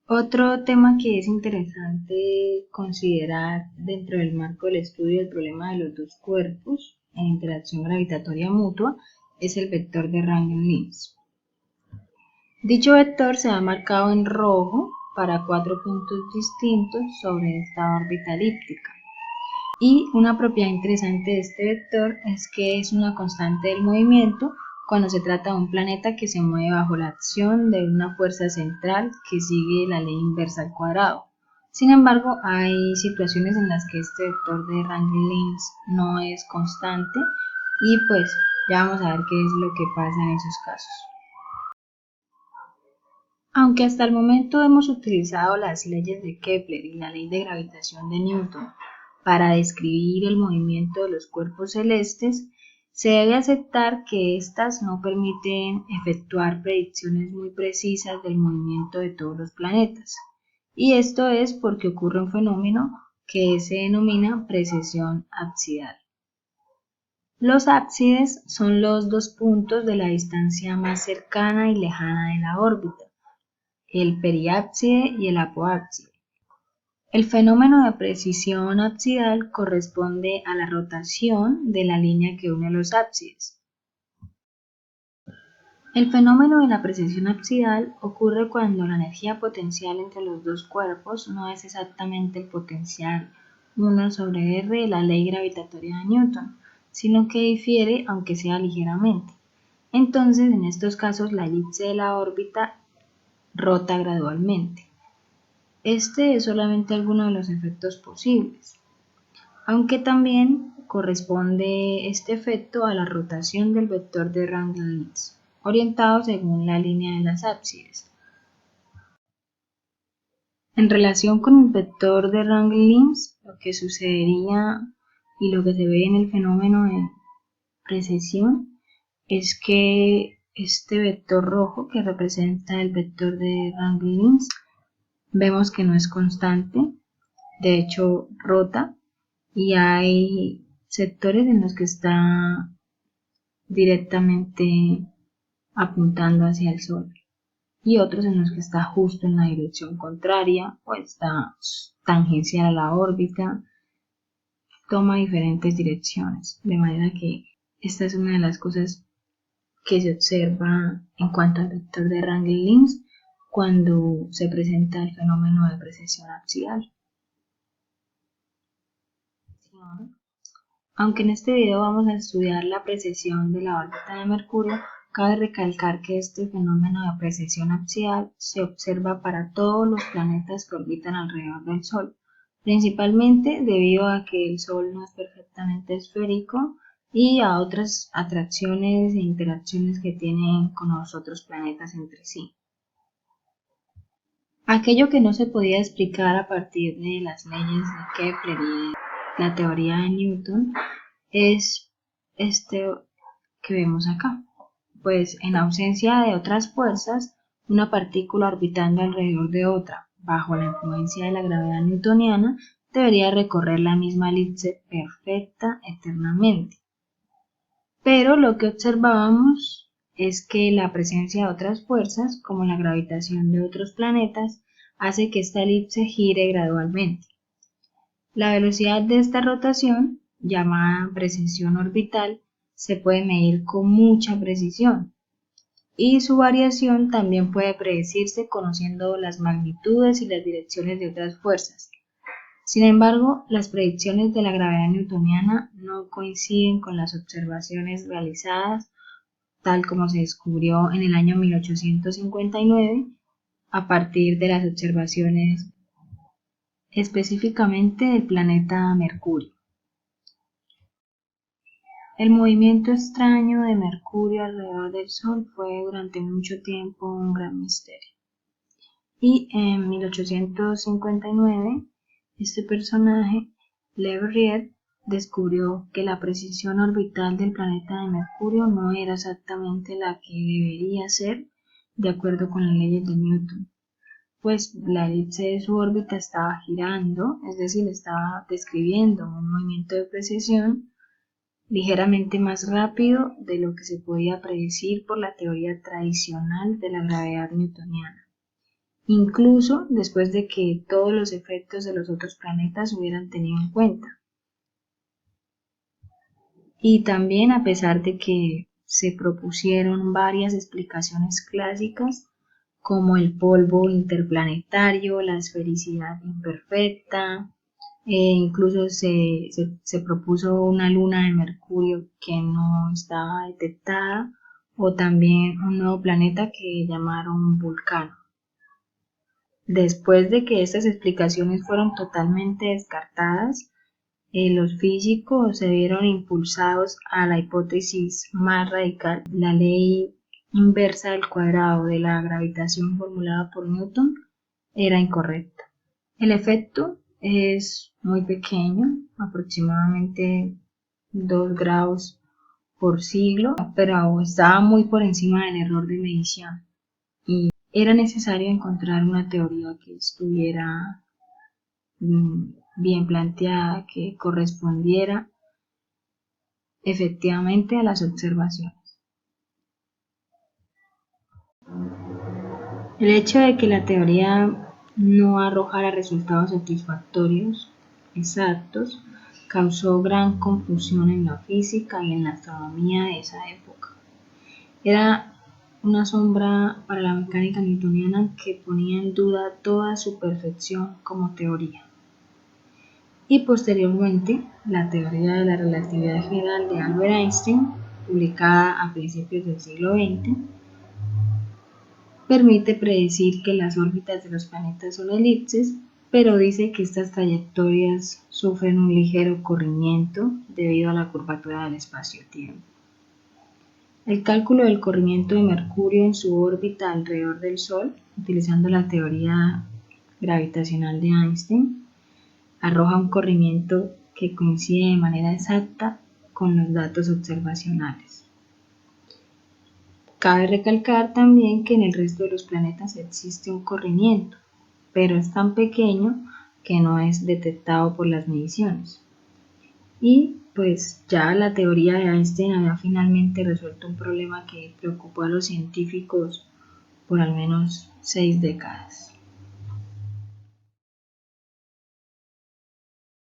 Otro tema que es interesante considerar dentro del marco del estudio del problema de los dos cuerpos en interacción gravitatoria mutua es el vector de Rangel-Lins. Dicho vector se ha marcado en rojo para 4 puntos distintos sobre esta órbita elíptica. Y una propiedad interesante de este vector es que es una constante del movimiento cuando se trata de un planeta que se mueve bajo la acción de una fuerza central que sigue la ley inversa al cuadrado. Sin embargo, hay situaciones en las que este vector de Rangel-Lins no es constante y pues ya vamos a ver qué es lo que pasa en esos casos. Aunque hasta el momento hemos utilizado las leyes de Kepler y la ley de gravitación de Newton para describir el movimiento de los cuerpos celestes, se debe aceptar que éstas no permiten efectuar predicciones muy precisas del movimiento de todos los planetas. Y esto es porque ocurre un fenómeno que se denomina precesión apsidal. Los ábsides son los dos puntos de la distancia más cercana y lejana de la órbita, el periábside y el apoábside. El fenómeno de precesión apsidal corresponde a la rotación de la línea que une los ábsides. El fenómeno de la precesión apsidal ocurre cuando la energía potencial entre los dos cuerpos no es exactamente el potencial 1 sobre r de la ley gravitatoria de Newton, sino que difiere aunque sea ligeramente. Entonces, en estos casos, la elipse de la órbita rota gradualmente. Este es solamente alguno de los efectos posibles, aunque también corresponde este efecto a la rotación del vector de Rangel-Lins, orientado según la línea de las ábsides. En relación con el vector de Rangel-Lins, lo que sucedería y lo que se ve en el fenómeno de precesión es que este vector rojo que representa el vector de Rangel-Lins vemos que no es constante, de hecho rota, y hay sectores en los que está directamente apuntando hacia el Sol y otros en los que está justo en la dirección contraria o está tangencial a la órbita, toma diferentes direcciones, de manera que esta es una de las cosas que se observa en cuanto al vector de Rangel-Lins cuando se presenta el fenómeno de precesión apsidal. Aunque en este video vamos a estudiar la precesión de la órbita de Mercurio, cabe recalcar que este fenómeno de precesión apsidal se observa para todos los planetas que orbitan alrededor del Sol, principalmente debido a que el Sol no es perfectamente esférico y a otras atracciones e interacciones que tienen con los otros planetas entre sí. Aquello que no se podía explicar a partir de las leyes de Kepler y la teoría de Newton es este que vemos acá. Pues en ausencia de otras fuerzas, una partícula orbitando alrededor de otra, bajo la influencia de la gravedad newtoniana, debería recorrer la misma elipse perfecta eternamente. Pero lo que observábamos es que la presencia de otras fuerzas, como la gravitación de otros planetas, hace que esta elipse gire gradualmente. La velocidad de esta rotación, llamada precesión orbital, se puede medir con mucha precisión y su variación también puede predecirse conociendo las magnitudes y las direcciones de otras fuerzas. Sin embargo, las predicciones de la gravedad newtoniana no coinciden con las observaciones realizadas, tal como se descubrió en el año 1859 a partir de las observaciones específicamente del planeta Mercurio. El movimiento extraño de Mercurio alrededor del Sol fue durante mucho tiempo un gran misterio. Y en 1859, este personaje, Le Verrier, descubrió que la precesión orbital del planeta de Mercurio no era exactamente la que debería ser de acuerdo con las leyes de Newton, pues la elipse de su órbita estaba girando, es decir, estaba describiendo un movimiento de precesión ligeramente más rápido de lo que se podía predecir por la teoría tradicional de la gravedad newtoniana. incluso después de que todos los efectos de los otros planetas hubieran tenido en cuenta. Y también a pesar de que se propusieron varias explicaciones clásicas como el polvo interplanetario, la esfericidad imperfecta, incluso se propuso una luna de Mercurio que no estaba detectada, o también un nuevo planeta que llamaron Vulcano. Después de que estas explicaciones fueron totalmente descartadas, los físicos se vieron impulsados a la hipótesis más radical. La ley inversa del cuadrado de la gravitación formulada por Newton era incorrecta. El efecto es muy pequeño, aproximadamente 2 grados por siglo, pero estaba muy por encima del error de medición y era necesario encontrar una teoría que estuviera bien planteada, que correspondiera efectivamente a las observaciones. El hecho de que la teoría no arrojara resultados satisfactorios, exactos, causó gran confusión en la física y en la astronomía de esa época. Era una sombra para la mecánica newtoniana que ponía en duda toda su perfección como teoría. Y posteriormente, la teoría de la relatividad general de Albert Einstein, publicada a principios del siglo XX, permite predecir que las órbitas de los planetas son elipses, pero dice que estas trayectorias sufren un ligero corrimiento debido a la curvatura del espacio-tiempo. El cálculo del corrimiento de Mercurio en su órbita alrededor del Sol, utilizando la teoría gravitacional de Einstein, arroja un corrimiento que coincide de manera exacta con los datos observacionales. Cabe recalcar también que en el resto de los planetas existe un corrimiento, pero es tan pequeño que no es detectado por las mediciones. Y pues ya la teoría de Einstein había finalmente resuelto un problema que preocupó a los científicos por al menos 6 décadas.